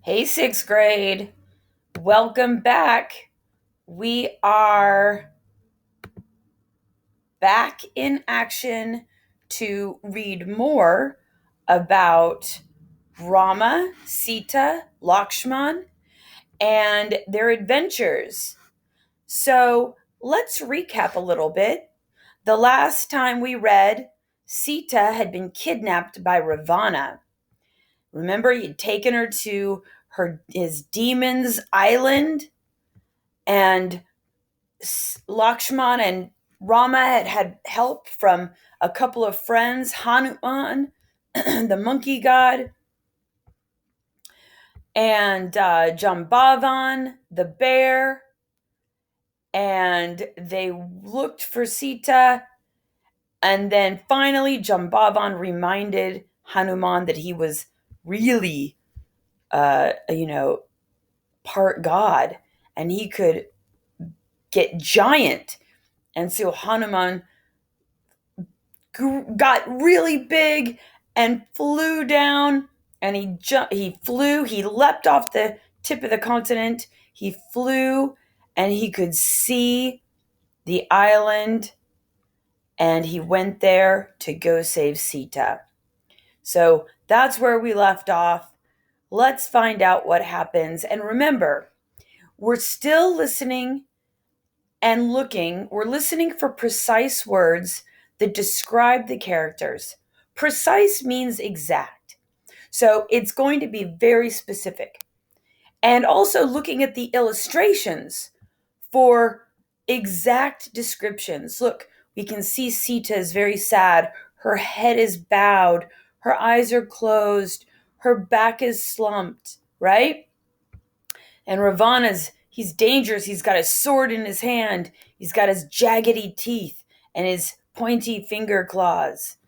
Hey, sixth grade. Welcome back. We are back in action to read more about Rama, Sita, Lakshman, and their adventures. So let's recap a little bit. The last time we read, Sita had been kidnapped by Ravana. Remember, he'd taken her to his demon's island, and Lakshman and Rama had help from a couple of friends, Hanuman, the monkey god, and Jambavan, the bear, and they looked for Sita. And then finally, Jambavan reminded Hanuman that he was really, part god, and he could get giant. And so Hanuman got really big and flew down, and he leapt off the tip of the continent. He flew, and he could see the island, and he went there to go save Sita. So that's where we left off. Let's find out what happens. And remember, we're still listening and looking. We're listening for precise words that describe the characters. Precise means exact. So it's going to be very specific. And also looking at the illustrations for exact descriptions. Look, we can see Sita is very sad. Her head is bowed. Her eyes are closed. Her back is slumped, right? And he's dangerous. He's got a sword in his hand. He's got his jaggedy teeth and his pointy finger claws.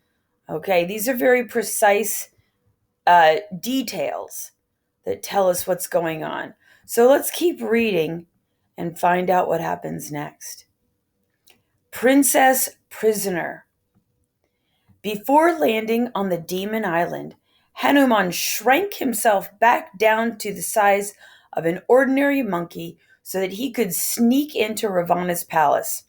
Okay, these are very precise details that tell us what's going on. So let's keep reading and find out what happens next. Princess Prisoner. Before landing on the demon island, Hanuman shrank himself back down to the size of an ordinary monkey so that he could sneak into Ravana's palace.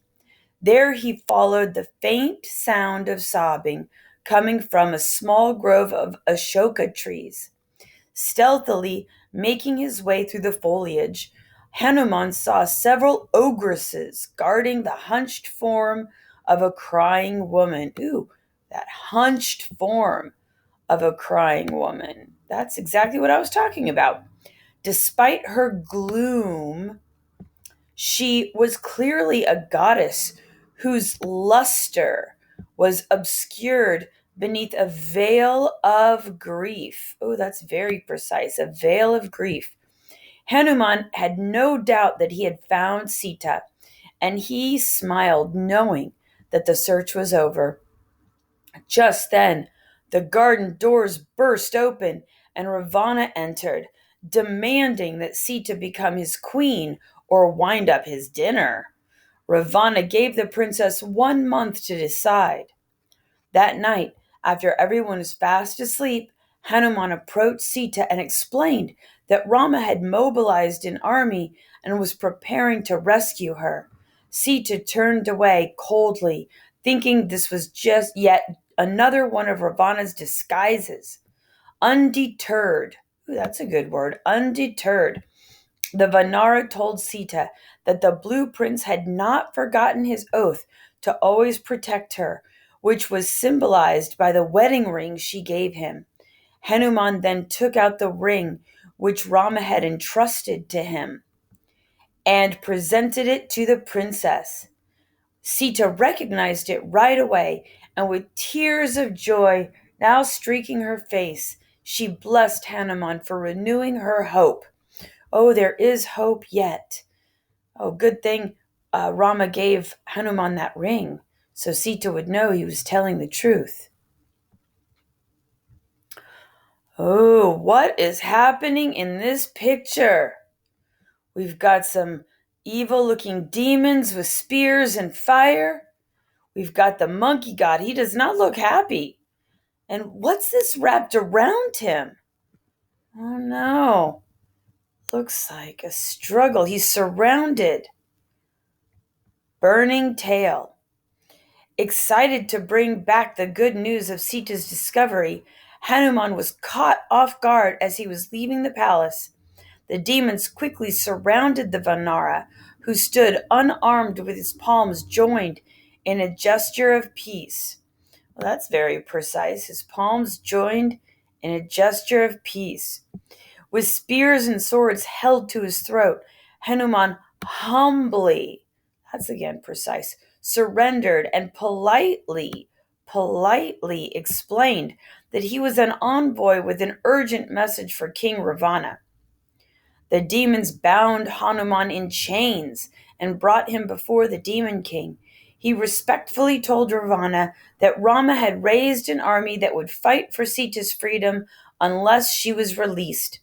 There he followed the faint sound of sobbing coming from a small grove of Ashoka trees. Stealthily making his way through the foliage, Hanuman saw several ogresses guarding the hunched form of a crying woman. Ooh, that hunched form of a crying woman. That's exactly what I was talking about. Despite her gloom, she was clearly a goddess whose luster was obscured beneath a veil of grief. Oh, that's very precise. A veil of grief. Hanuman had no doubt that he had found Sita, and he smiled, knowing that the search was over. Just then, the garden doors burst open, and Ravana entered, demanding that Sita become his queen or wind up his dinner. Ravana gave the princess 1 month to decide. That night, after everyone was fast asleep, Hanuman approached Sita and explained that Rama had mobilized an army and was preparing to rescue her. Sita turned away coldly, thinking this was just yet another one of Ravana's disguises. Undeterred, ooh, that's a good word, undeterred, the Vanara told Sita that the blue prince had not forgotten his oath to always protect her, which was symbolized by the wedding ring she gave him. Hanuman then took out the ring which Rama had entrusted to him and presented it to the princess. Sita recognized it right away, and with tears of joy now streaking her face, she blessed Hanuman for renewing her hope. Oh, there is hope yet. Oh, good thing Rama gave Hanuman that ring so Sita would know he was telling the truth. Oh, what is happening in this picture? We've got some evil looking demons with spears and fire. We've got the monkey god. He does not look happy. And what's this wrapped around him? Oh no. Looks like a struggle. He's surrounded. Burning tail. Excited to bring back the good news of Sita's discovery, Hanuman was caught off guard as he was leaving the palace. The demons quickly surrounded the Vanara, who stood unarmed with his palms joined in a gesture of peace. Well, that's very precise. His palms joined in a gesture of peace. With spears and swords held to his throat, Hanuman humbly, that's again precise, surrendered and politely explained that he was an envoy with an urgent message for King Ravana. The demons bound Hanuman in chains and brought him before the demon king. He respectfully told Ravana that Rama had raised an army that would fight for Sita's freedom unless she was released.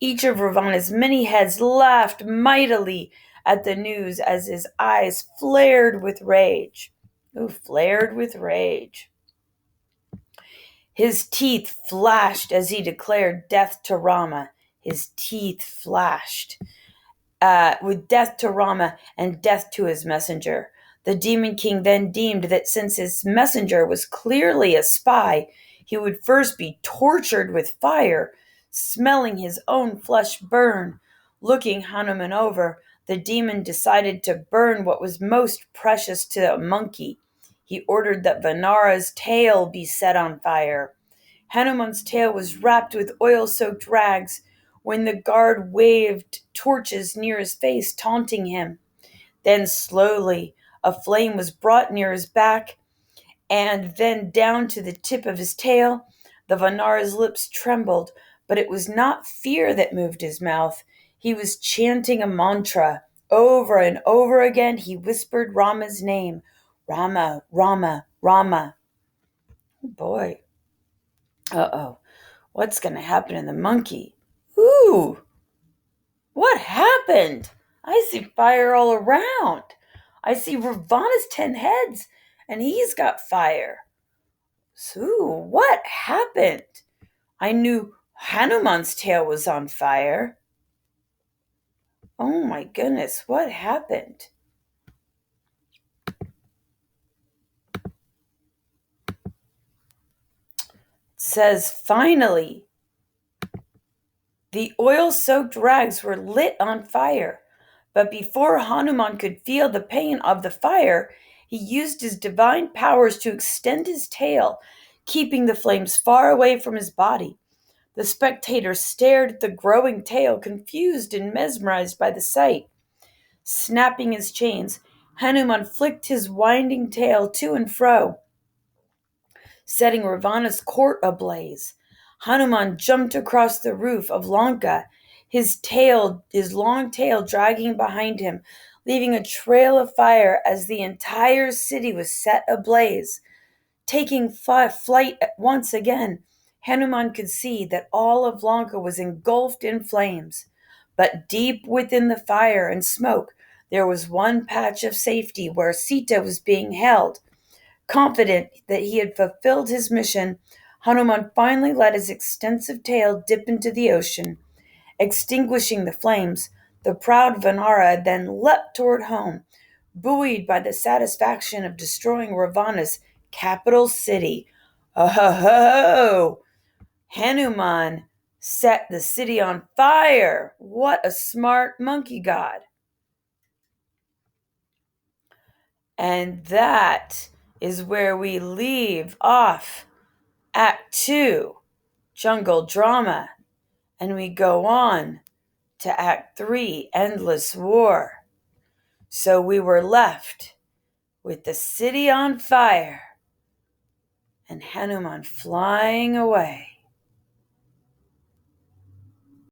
Each of Ravana's many heads laughed mightily at the news as his eyes flared with rage. Ooh, flared with rage. His teeth flashed as he declared death to Rama. His teeth flashed with death to Rama and death to his messenger. The demon king then deemed that since his messenger was clearly a spy, he would first be tortured with fire, smelling his own flesh burn. Looking Hanuman over, the demon decided to burn what was most precious to a monkey. He ordered that Vanara's tail be set on fire. Hanuman's tail was wrapped with oil-soaked rags when the guard waved torches near his face, taunting him. Then slowly a flame was brought near his back and then down to the tip of his tail. The Vanara's lips trembled, but it was not fear that moved his mouth. He was chanting a mantra. Over and over again he whispered Rama's name. Rama, Rama, Rama. Oh boy. Uh-oh. What's going to happen to the monkey? Ooh, what happened? I see fire all around. I see Ravana's 10 heads, and he's got fire. So, what happened? I knew Hanuman's tail was on fire. Oh my goodness, what happened? It says, finally, the oil-soaked rags were lit on fire. But before Hanuman could feel the pain of the fire, he used his divine powers to extend his tail, keeping the flames far away from his body. The spectators stared at the growing tail, confused and mesmerized by the sight. Snapping his chains, Hanuman flicked his winding tail to and fro, setting Ravana's court ablaze. Hanuman jumped across the roof of Lanka, his long tail dragging behind him, leaving a trail of fire as the entire city was set ablaze. Taking flight once again, Hanuman could see that all of Lanka was engulfed in flames. But deep within the fire and smoke, there was one patch of safety where Sita was being held. Confident that he had fulfilled his mission, Hanuman finally let his extensive tail dip into the ocean, extinguishing the flames. The proud Vanara then leapt toward home, buoyed by the satisfaction of destroying Ravana's capital city. Oh ho ho! Hanuman set the city on fire. What a smart monkey god. And that is where we leave off Act 2, Jungle Drama, and we go on to Act 3, Endless War. So we were left with the city on fire and Hanuman flying away.